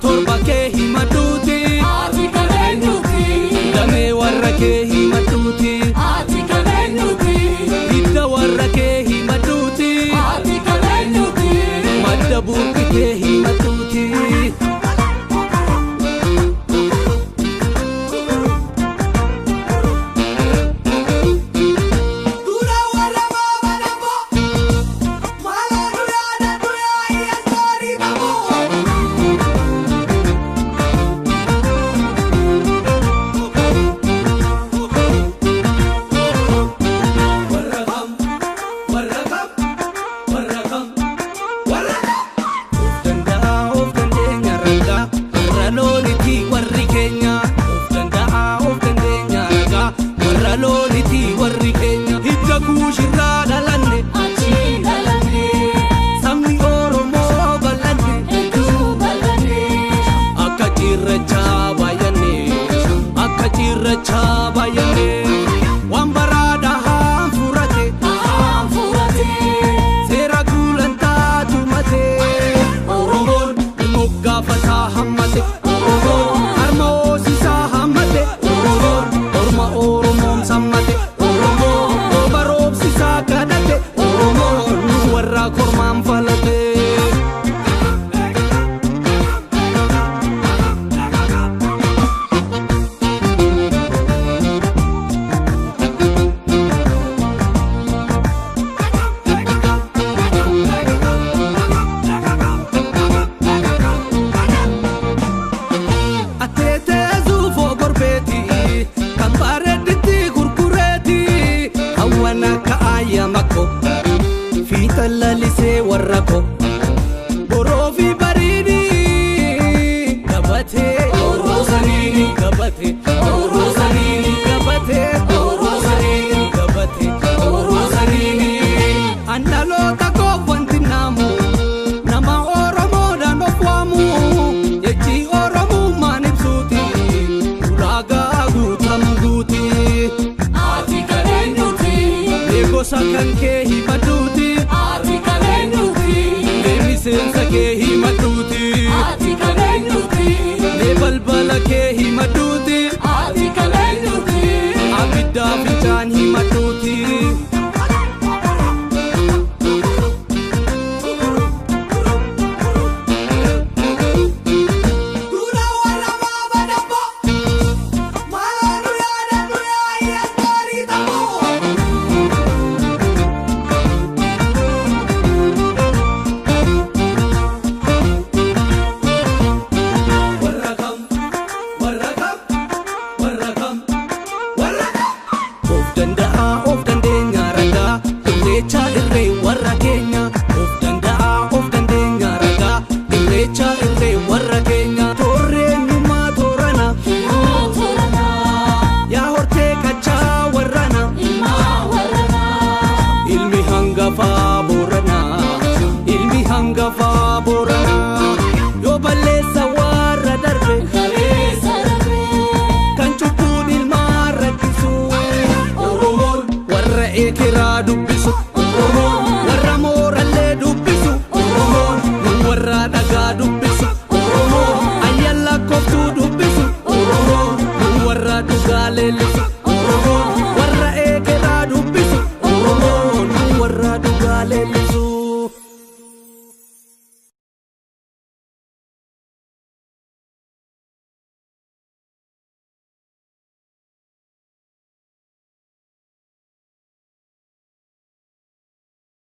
torba kee himadhuuti ati kan eenyuuti damee warra kee himadhuuti ati kan eenyuuti hidda warra kee himadhuuti ati kan eenyuuti madda buuqi kee himadhuuti Lalisee warra ko boroofi bareedi gabatee roosaniini gabatee roosaniini gabatee roosaniini gabatee roosaniini andaloota koo wanti naamu nama Oromoodhaan of waamu jechi Oromummaan ibsuuti ulaagaa guutamuuti ati kan eenyuuti gosa kan kee himadhuuti miseensa kee himadhuuti ati kan eenyuuti balbala kee himadhuuti ati kan eenyuuti abiddaa fincaan himadhuuti